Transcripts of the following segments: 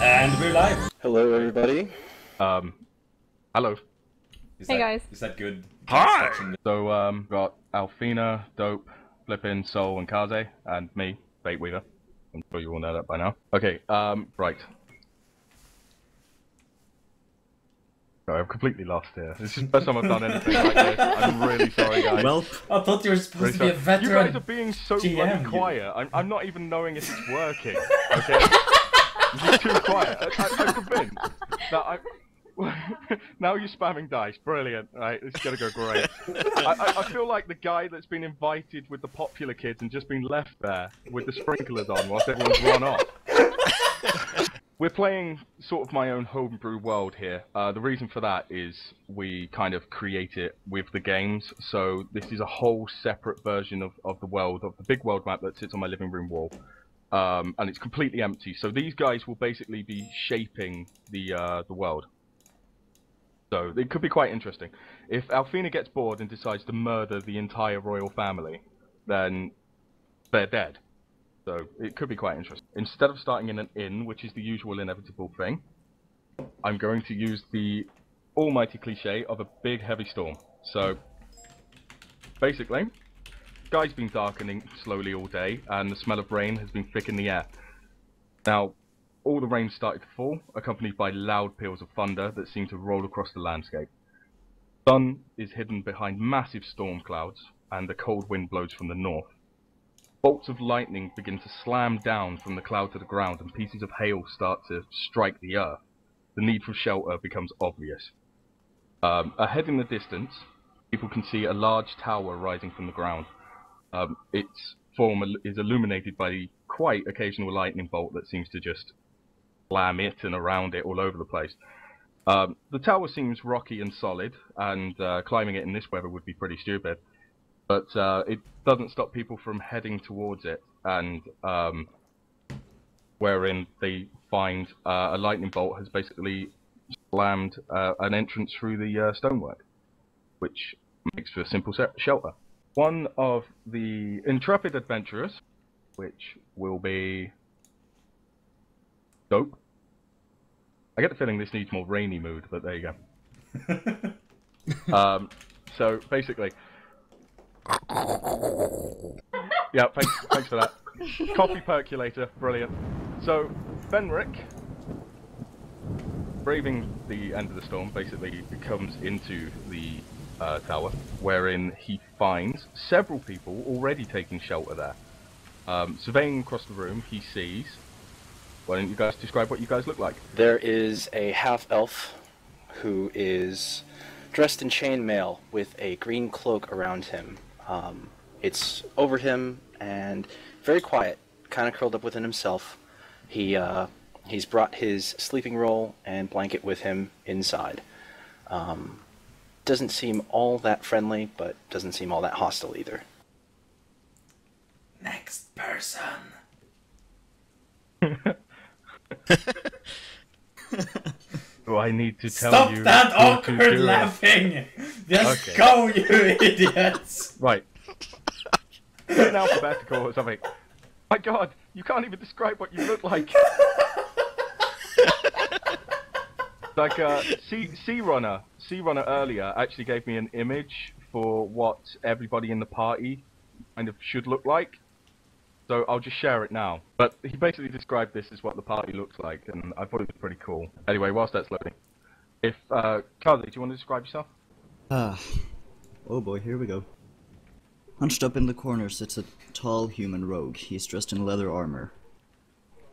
And we're live. Hello, everybody. Hello. Hey guys. Is that good? Hi! So, got Alphena, Dope, Flippin, Soul, and Kaze, and me, Fateweaver. I'm sure you all know that by now. Okay, right. Sorry, I'm completely lost here. This is the first time I've done anything like this. I'm really sorry, guys. Well, I thought you were supposed to be a veteran. You guys are being so GM, bloody quiet. I'm not even knowing if it's working, okay? This is too quiet. I'm convinced that now you're spamming dice. Brilliant. Right, this is gonna go great. I feel like the guy that's been invited with the popular kids and just been left there with the sprinklers on whilst everyone's run off. We're playing sort of my own homebrew world here. The reason for that is we kind of create it with the games. So this is a whole separate version of the world, of the big world map that sits on my living room wall. And it's completely empty. So these guys will basically be shaping the world. So it could be quite interesting. If Alphena gets bored and decides to murder the entire royal family, then they're dead. So it could be quite interesting. Instead of starting in an inn, which is the usual inevitable thing, I'm going to use the almighty cliche of a big heavy storm. So basically, sky's been darkening slowly all day, and the smell of rain has been thick in the air. Now, all the rain started to fall, accompanied by loud peals of thunder that seem to roll across the landscape. The sun is hidden behind massive storm clouds, and the cold wind blows from the north. Bolts of lightning begin to slam down from the cloud to the ground, and pieces of hail start to strike the earth. The need for shelter becomes obvious. Ahead in the distance, people can see a large tower rising from the ground. Its form is illuminated by the quite occasional lightning bolt that seems to just slam it and around it all over the place. The tower seems rocky and solid, and climbing it in this weather would be pretty stupid. But it doesn't stop people from heading towards it, and wherein they find a lightning bolt has basically slammed an entrance through the stonework, which makes for a simple shelter. One of the intrepid adventurers, which will be Dope. I get the feeling this needs more rainy mood, but there you go. So basically, yeah, thanks for that. Coffee percolator, brilliant. So Fenric, braving the end of the storm, basically comes into the tower, wherein he finds several people already taking shelter there. Surveying across the room, he sees. Why don't you guys describe what you guys look like? There is a half-elf who is dressed in chainmail with a green cloak around him. It's over him and very quiet, kind of curled up within himself. He's brought his sleeping roll and blanket with him inside. Doesn't seem all that friendly, but doesn't seem all that hostile either. Next person. Do I need to tell Stop you? that to awkward do it? laughing! Just Okay. go, you idiots! Right. In alphabetical or something. My God, you can't even describe what you look like. Like Sea Runner earlier actually gave me an image for what everybody in the party kind of should look like. So I'll just share it now. But he basically described this as what the party looks like, and I thought it was pretty cool. Anyway, whilst that's loading, if Kaze, do you want to describe yourself? Oh boy, here we go. Hunched up in the corner sits a tall human rogue. He's dressed in leather armor.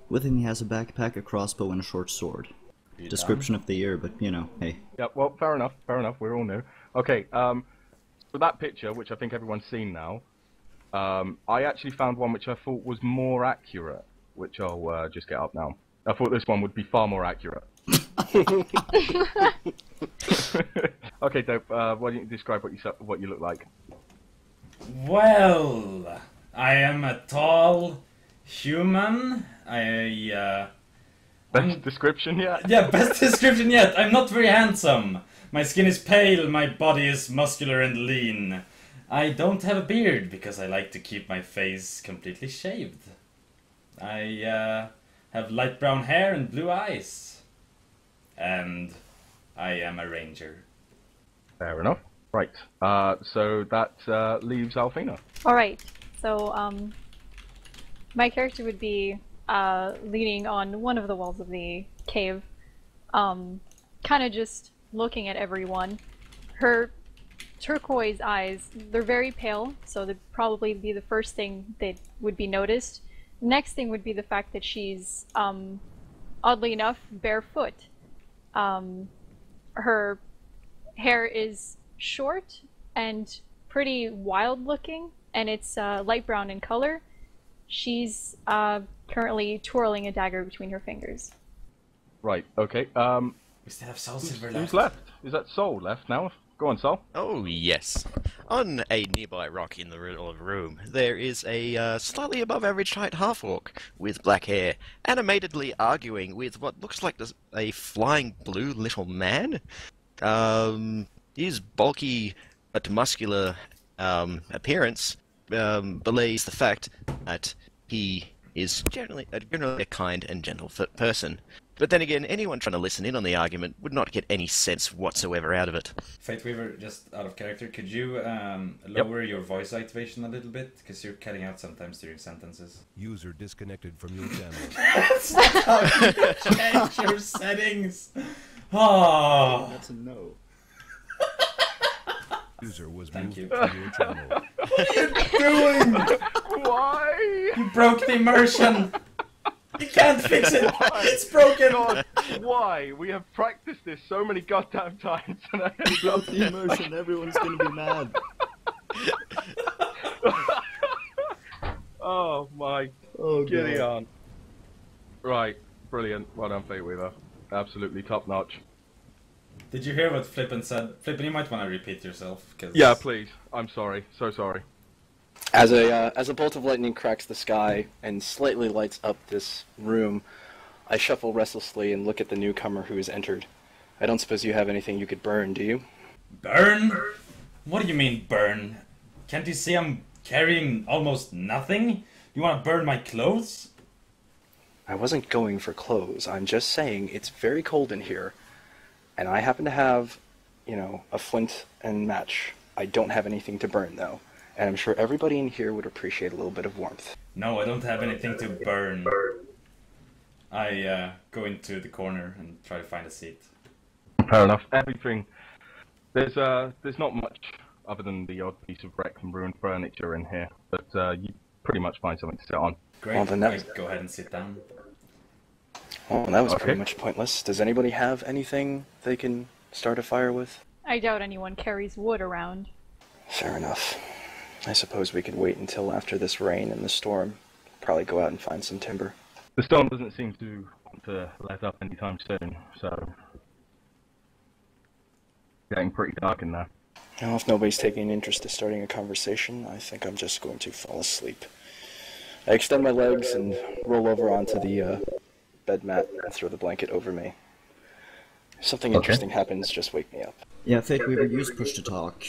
With him he has a backpack, a crossbow, and a short sword. Description of the year, but you know, hey. Yeah, well, fair enough, we're all new. Okay, for that picture, which I think everyone's seen now, I actually found one which I thought was more accurate, which I'll just get up now. I thought this one would be far more accurate. Okay, Dope, why don't you describe what you look like? Well, I am a tall human. Best description yet? Yeah, best description yet. I'm not very handsome. My skin is pale, my body is muscular and lean. I don't have a beard because I like to keep my face completely shaved. I have light brown hair and blue eyes. And I am a ranger. Fair enough. Right. So that leaves Alphena. Alright, so my character would be leaning on one of the walls of the cave, kind of just looking at everyone. Her turquoise eyes, they're very pale, so that'd probably be the first thing that would be noticed. Next thing would be the fact that she's, oddly enough, barefoot. Her hair is short and pretty wild looking, and it's light brown in color. She's currently twirling a dagger between her fingers. Right. Okay. We still have SoulSilver left. Who's left? Is that Soul left now? Go on, Soul. Oh, yes. On a nearby rock in the middle of the room, there is a slightly above average height half-orc with black hair, animatedly arguing with what looks like a flying blue little man. His bulky but muscular appearance belays the fact that he is generally a kind and gentle person. But then again, anyone trying to listen in on the argument would not get any sense whatsoever out of it. Fateweaver, just out of character, could you lower your voice activation a little bit? Because you're cutting out sometimes during sentences. User disconnected from your channel. That's not how you change your settings! Oh. That's a no. User was Thank moved you. to your channel. What are you doing? Why? You broke the immersion! You can't fix it! It's broken! God, why? We have practiced this so many goddamn times, and I Drop the immersion, everyone's gonna be mad. Oh my, Oh, giddy God. on. Right, brilliant. Well done, Fateweaver. Absolutely top notch. Did you hear what Flippin said? Flippin, you might want to repeat yourself. Cause... Yeah, please. I'm sorry. So sorry. As a bolt of lightning cracks the sky and slightly lights up this room, I shuffle restlessly and look at the newcomer who has entered. I don't suppose you have anything you could burn, do you? Burn? What do you mean, burn? Can't you see I'm carrying almost nothing? You want to burn my clothes? I wasn't going for clothes. I'm just saying it's very cold in here, and I happen to have, you know, a flint and match. I don't have anything to burn, though, and I'm sure everybody in here would appreciate a little bit of warmth. No, I don't have anything to burn. I go into the corner and try to find a seat. Fair enough. Everything. There's not much other than the odd piece of wrecked and ruined furniture in here, but you pretty much find something to sit on. Great, Well, then that- go ahead and sit down. Oh, that was Okay. pretty much pointless. Does anybody have anything they can start a fire with? I doubt anyone carries wood around. Fair enough. I suppose we could wait until after this rain and the storm. Probably go out and find some timber. The storm doesn't seem to want to let up anytime soon, so getting pretty dark in there. Well, if nobody's taking an interest in starting a conversation, I think I'm just going to fall asleep. I extend my legs and roll over onto the bed mat and throw the blanket over me. If something interesting happens, just wake me up. Yeah, Fateweaver, use push to talk.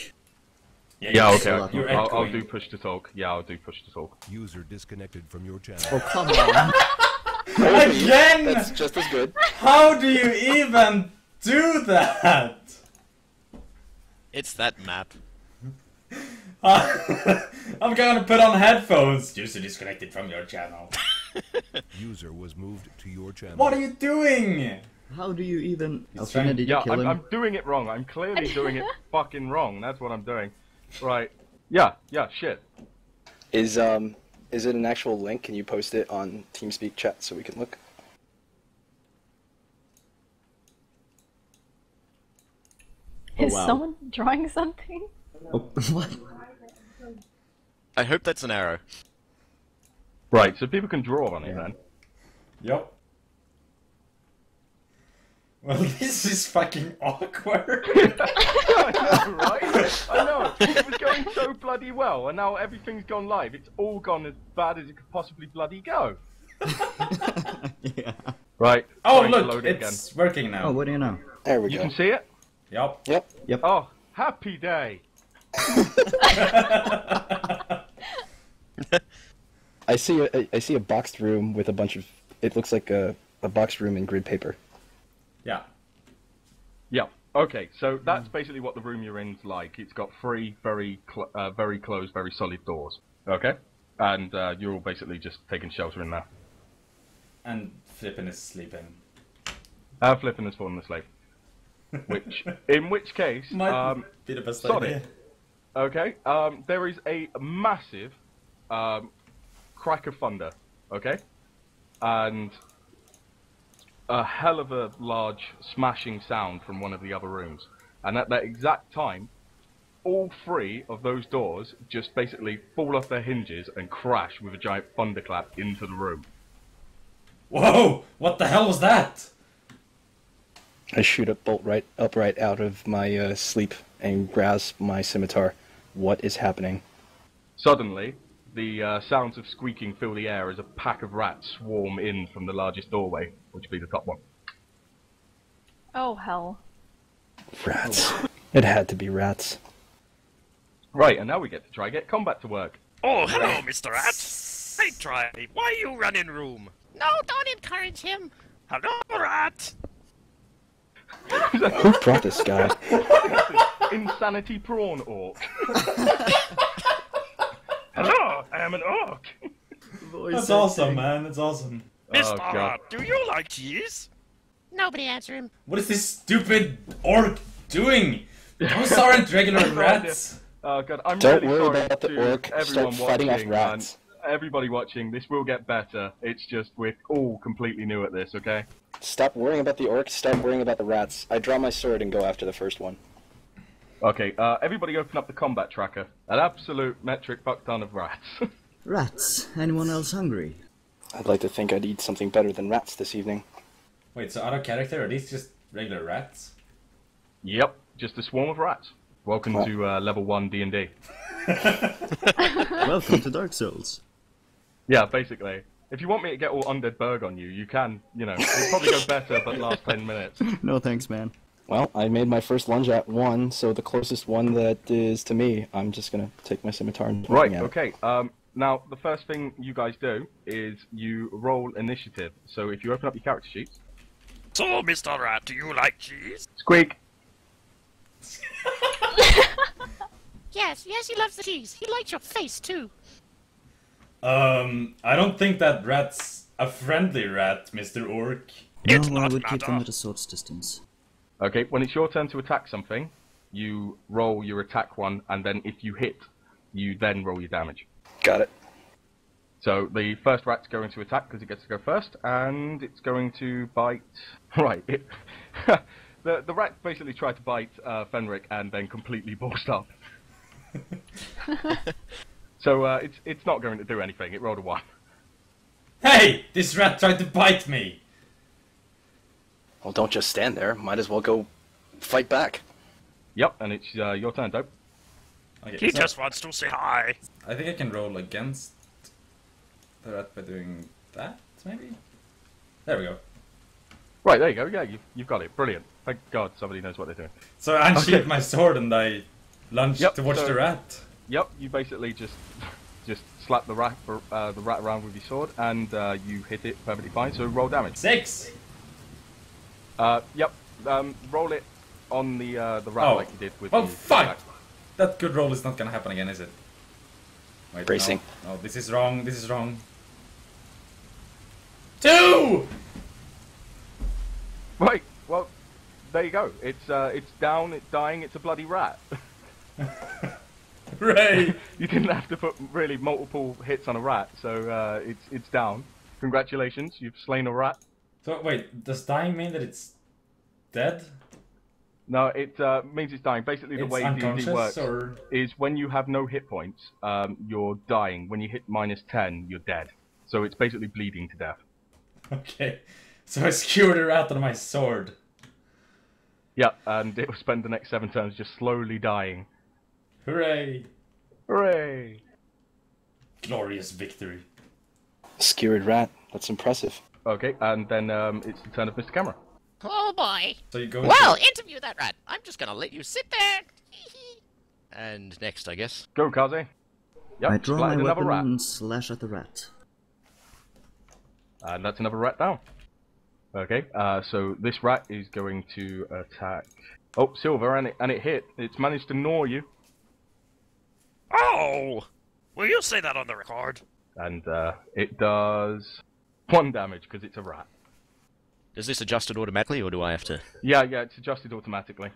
Yeah, okay. You're I'll echoing. do push to talk. Yeah, I'll do push to talk. User disconnected from your channel. Oh, come on. Again! That's just as good. How do you even do that? It's that map. I'm gonna put on headphones. User disconnected from your channel. User was moved to your channel. What are you doing? How do you even... He's Alphena, trying- did you Yeah, kill him? I'm doing it wrong. I'm clearly doing it fucking wrong. That's what I'm doing. Right. Yeah, shit. Is it an actual link? Can you post it on TeamSpeak chat so we can look? Oh, Is wow. someone drawing something? Oh, what? I hope that's an arrow. Right, so people can draw on it then. Yup. Well, this is fucking awkward. I know, right? I know. It was going so bloody well, and now everything's gone live. It's all gone as bad as it could possibly bloody go. Yeah. Right. Oh, trying to look, load it it's working now. Oh, what do you know? There we You go. can see it? Yup. Yep. Oh, happy day. I see a boxed room with a bunch of It looks like a box room in grid paper. Yeah. Yeah. Okay, so that's basically what the room you're in's like. It's got three very closed, very solid doors. Okay? And you're all basically just taking shelter in there. And Flippin is sleeping. Flippin has fallen asleep. In which case, Might be the best Sonic. idea. Okay, there is a massive crack of thunder, okay? And a hell of a large smashing sound from one of the other rooms. And at that exact time, all three of those doors just basically fall off their hinges and crash with a giant thunderclap into the room. Whoa! What the hell was that? I shoot up upright out of my sleep and grasp my scimitar. What is happening? Suddenly, the sounds of squeaking fill the air as a pack of rats swarm in from the largest doorway, which would be the top one. Oh, hell. Rats. It had to be rats. Right, and now we get to try get combat to work. Oh, hello, Mr. Rat. Hey, try. Why are you running room? No, don't encourage him. Hello, Rat. Who brought this guy? Insanity prawn orc. Hello, I am an orc. That's awesome, man. It's awesome. Mr. God. Rat, do you like cheese? Nobody answer him. What is this stupid orc doing? Those aren't regular rats. Oh god, I'm Don't really worry sorry about the to orc. everyone Start fighting off watching, rats. and everybody watching, this will get better. It's just we're all completely new at this, okay? Stop worrying about the orc. Stop worrying about the rats. I draw my sword and go after the first one. Okay, everybody open up the combat tracker. An absolute metric fuck ton of rats. Rats. Anyone else hungry? I'd like to think I'd eat something better than rats this evening. Wait, so out of character, are these just regular rats? Yep, just a swarm of rats. Welcome Well. to level 1 D&D. Welcome to Dark Souls. Yeah, basically. If you want me to get all Undead Berg on you, you can, you know. It'll probably go better, but last 10 minutes. No thanks, man. Well, I made my first lunge at 1, so the closest one that is to me, I'm just gonna take my scimitar and Right, swing at it. okay. Now, the first thing you guys do is you roll initiative. So if you open up your character sheets... So, Mr. Rat, do you like cheese? Squeak! Yes, he loves the cheese. He likes your face, too. I don't think that rat's a friendly rat, Mr. Orc. It's No, I not would keep them matter. at a sword's distance. Okay, when it's your turn to attack something, you roll your attack one, and then if you hit, you then roll your damage. Got it. So the first rat's going to attack because it gets to go first, and it's going to bite... Right, the rat basically tried to bite Fenric and then completely ballsed up. So it's not going to do anything, it rolled a 1. Hey! This rat tried to bite me! Well, don't just stand there. Might as well go fight back. Yep, and it's your turn, Dope. Okay, He so just wants to say hi. I think I can roll against the rat by doing that, maybe? There we go. Right, there you go, yeah, you've got it, brilliant. Thank God somebody knows what they're doing. So I unsheathed Okay. my sword and I lunged Yep, towards so- the rat. Yep, you basically just slap the rat around with your sword, and you hit it perfectly fine. So roll damage. 6! Yep. Roll it on the rat Oh. like you did with. Oh, the fuck! attack. That good roll is not gonna happen again, is it? Wait, Bracing. No, no, this is wrong, this is wrong. 2! Right. Well, there you go. It's down. It's dying. It's a bloody rat. Hooray! You didn't have to put really multiple hits on a rat, so it's down. Congratulations, you've slain a rat. So wait, does dying mean that it's dead? No, it means it's dying. Basically, the It's way D&D unconscious, works or... is when you have no hit points, you're dying. When you hit -10, you're dead. So it's basically bleeding to death. Okay, so I skewered a rat on my sword. Yeah, and it will spend the next 7 turns just slowly dying. Hooray! Hooray! Glorious victory. Skewered rat. That's impressive. Okay, and then it's the turn of Mr. Camera. Oh, boy. So you go Well, interview that rat. I'm just gonna let you sit there. And next, I guess. Go, Kaze. Yep, I draw my splattered another weapon rat. and slash at the rat. And that's another rat down. Okay, so this rat is going to attack... Oh, Silver, and it hit. It's managed to gnaw you. Oh! Will you say that on the record? And it does 1 damage, because it's a rat. Is this adjusted automatically, or do I have to... Yeah, it's adjusted automatically.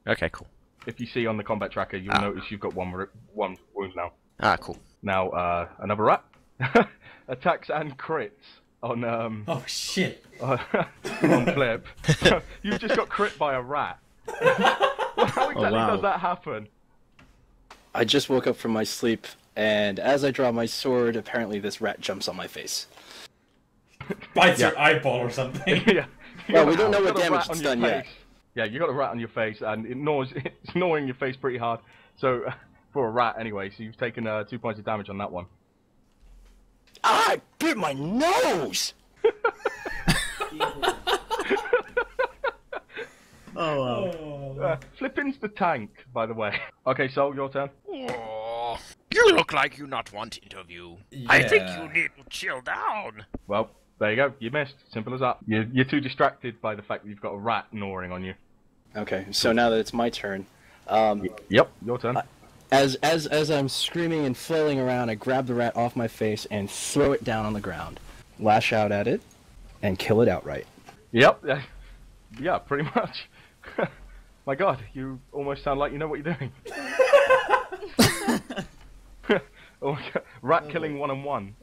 Okay, cool. If you see on the combat tracker, you'll notice you've got one wound now. Ah, cool. Now, another rat. Attacks and crits on, Oh shit! on Flip. You've just got crit by a rat. How exactly does that happen? I just woke up from my sleep, and as I draw my sword, apparently this rat jumps on my face. Bites your eyeball or something. Yeah. Well, we don't know what Got a damage rat it's on your done yet. face. Yeah, you got a rat on your face, and it's gnawing your face pretty hard. So, for a rat anyway, so you've taken 2 points of damage on that one. I bit my nose! Oh wow. Flippin's the tank, by the way. Okay, Soul, your turn. Oh, you look like you not want interview. I think you need to chill down. Well, there you go. You missed. Simple as that. You're too distracted by the fact that you've got a rat gnawing on you. Okay, so now that it's my turn, Yep, your turn. as I'm screaming and flailing around, I grab the rat off my face and throw it down on the ground, lash out at it, and kill it outright. Yep. Yeah, pretty much. My God, you almost sound like you know what you're doing. Oh my God. Rat killing 1-on-1.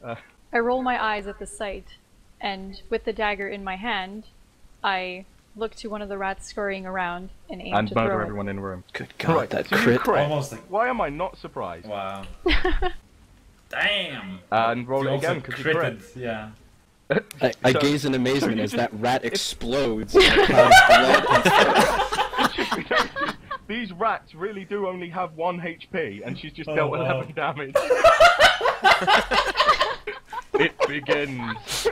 I roll my eyes at the sight, and with the dagger in my hand, I look to one of the rats scurrying around and aim And to murder throw everyone in the room. Good God, Right, that so you crit. crit. Almost like... Why am I not surprised? Wow. Damn! And roll You it also again because you crit. critted, yeah. I So- gaze in amazement you as just- that rat explodes. in a cloud of blood and These rats really do only have 1 HP, and she's just Oh, dealt wow. 11 damage. It begins.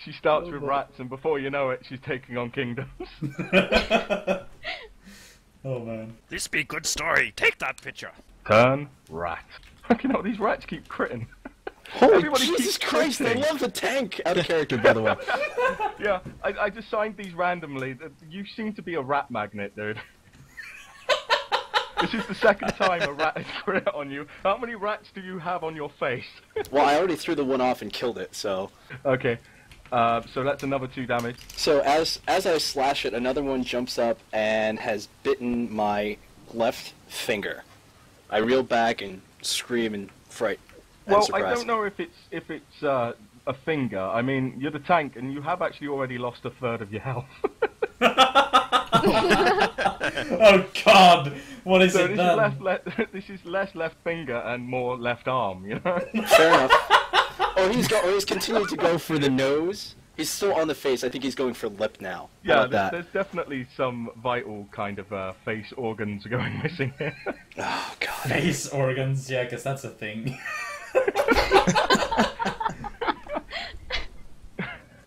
She starts with rats, and before you know it, she's taking on kingdoms. Oh man. This be good story. Take that picture. Turn rat. Fucking hell, these rats keep critting. Holy Everybody Jesus keeps Christ, I critting. love the tank! Out of character, by the way. Yeah, I just signed these randomly. You seem to be a rat magnet, dude. This is the second time a rat has crit on you. How many rats do you have on your face? Well, I already threw the one off and killed it, so... Okay, so that's another 2 damage. So as I slash it, another one jumps up and has bitten my left finger. I reel back and scream in fright and Well, surprise. I don't know if it's a finger. I mean, you're the tank, and you have actually already lost 1/3 of your health. Oh god! What is So it this then? this is less left finger and more left arm, you know? Fair enough. He's continued to go for the nose. He's still on the face. I think he's going for lip now. How Yeah, about that? there's definitely some vital kind of face organs going missing here. Oh God. Face organs, yeah, because that's a thing.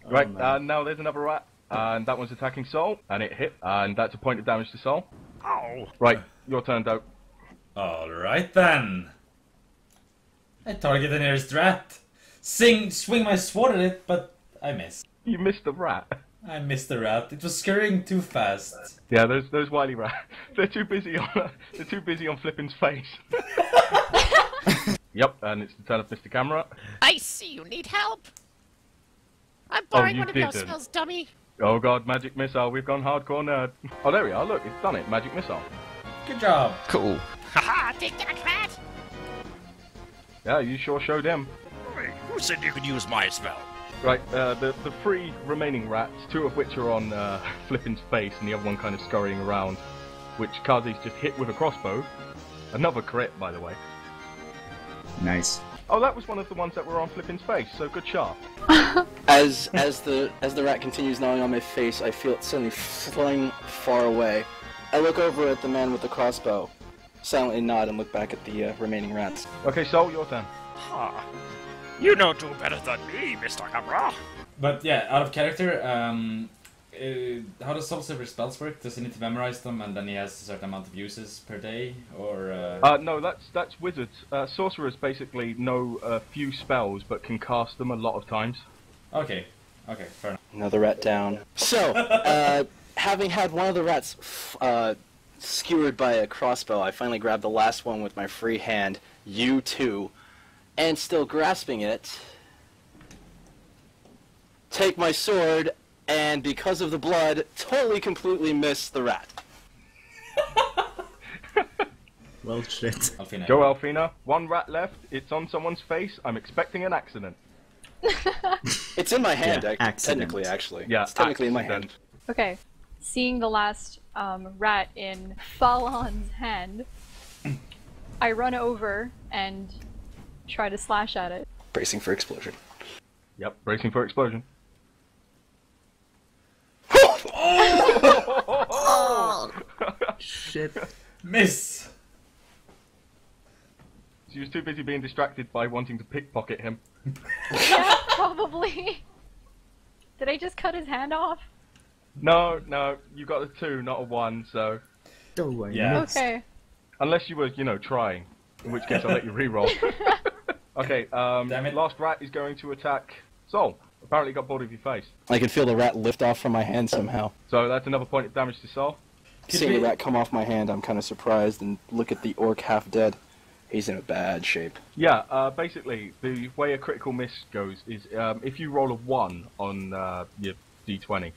Right, man. now there's another rat, and that one's attacking Soul, and it hit, and that's a point of damage to Soul. Ow. Right, your turn, Dope. Alright then. I target the nearest rat. Swing my sword at it, but I missed. You missed the rat. I missed the rat. It was scurrying too fast. Yeah, those wily rats. They're too busy on Flippin's face. Yep, and it's the turn of Mr. Camera. I see you need help. I'm borrowing you one of your didn't. spells, dummy. Oh god, magic missile. We've gone hardcore nerd. Oh, there we are. Look, it's done it. Magic missile. Good job. Cool. Haha, take that, rat. Yeah, you sure showed him. Wait, who said you could use my spell? Right, the 3 remaining rats, 2 of which are on Flippin's face, and the other one kind of scurrying around, which Kaze's just hit with a crossbow. Another crit, by the way. Nice. Oh, that was one of the ones that were on Flippin's face, so good shot. As the rat continues gnawing on my face, I feel it suddenly flying far away. I look over at the man with the crossbow, silently nod, and look back at the remaining rats. Okay, Soul, your turn. Ah, you know do better than me, Mr. Camera. But yeah, out of character, how does SoulSilver spells work? Does he need to memorize them and then he has a certain amount of uses per day, or? No, that's wizards. Sorcerers basically know a few spells but can cast them a lot of times. Okay, fair enough. Another rat down. So, having had one of the rats skewered by a crossbow, I finally grabbed the last one with my free hand, you too, and still grasping it, take my sword, and because of the blood, totally completely miss the rat. Well, shit. Alphena. Go, Alphena. One rat left. It's on someone's face. I'm expecting an accident. It's in my hand, Yeah, accident. technically, actually. Yeah, it's technically in my accident. hand. Okay. Seeing the last rat in Falon's hand, I run over and try to slash at it. Bracing for explosion. Yep, bracing for explosion. Shit. Miss! She was too busy being distracted by wanting to pickpocket him. Yeah, probably. Did I just cut his hand off? No, you got a 2, not a 1, so... Don't worry. Yeah. Okay. Unless you were, trying. In which case I'll let you re-roll. Okay, Damn it. last rat is going to attack Soul. Apparently got bored of your face. I could feel the rat lift off from my hand somehow. So that's another point of damage to Soul. Seeing the rat come off my hand, I'm kind of surprised and look at the orc half dead. He's in a bad shape. Yeah, basically, the way a critical miss goes is if you roll a 1 on your d20,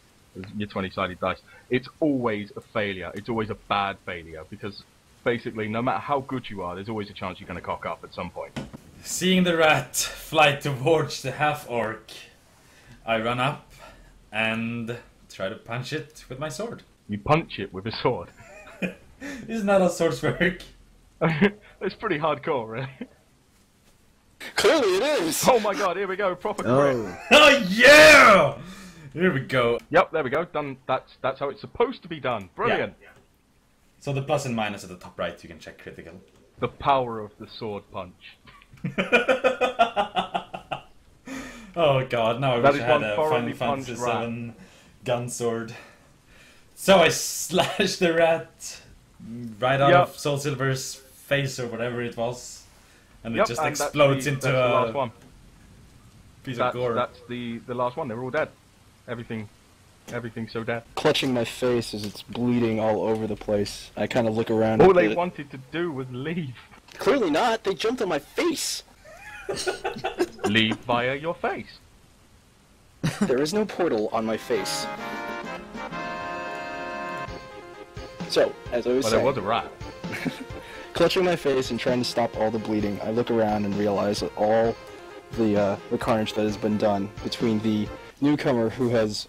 your 20-sided dice, it's always a failure. It's always a bad failure, because basically, no matter how good you are, there's always a chance you're going to cock up at some point. Seeing the rat fly towards the half-orc, I run up and try to punch it with my sword. You punch it with a sword. Isn't that how swords work? It's pretty hardcore, really. Clearly it is! Oh my god, here we go, proper crit. Oh. Oh yeah! Here we go. Yep, there we go, done. That's how it's supposed to be done. Brilliant. Yeah. So the plus and minus at the top right, you can check critical. The power of the sword punch. Oh god, now I That wish is I had one a thoroughly Final Fantasy punched rat. 7 gun sword. So I slash the rat right out of SoulSilver's face or whatever it was, and it just and explodes that's into the a last one. piece of gore. That's the last one. They're all dead. Everything's so dead. Clutching my face as it's bleeding all over the place. I kind of look around. All at they it. wanted to do was leave. Clearly not. They jumped on my face. Leave via your face. There is no portal on my face. So, as I was Well, saying, there was a rat. clutching my face and trying to stop all the bleeding, I look around and realize that all the carnage that has been done between the newcomer who has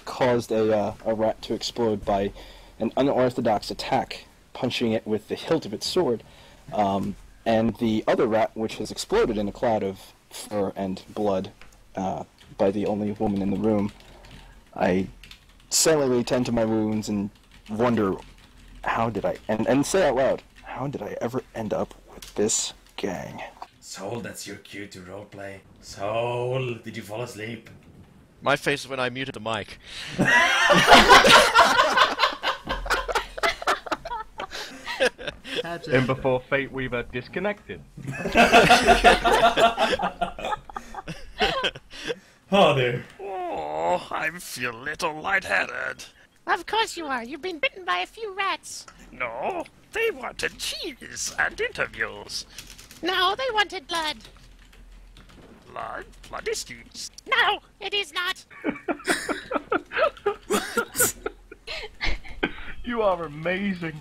caused a rat to explode by an unorthodox attack, punching it with the hilt of its sword, and the other rat which has exploded in a cloud of fur and blood by the only woman in the room. I silently tend to my wounds and wonder, how did I, and say out loud, how did I ever end up with this gang? Soul, that's your cue to roleplay. Soul, did you fall asleep? My face when I muted the mic. In before Fateweaver disconnected. Oh dear. Oh, I feel a little lightheaded. Of course you are. You've been bitten by a few rats. No, they wanted cheese and interviews. No, they wanted blood. Blood? Blood is cheese. No, it is not. You are amazing.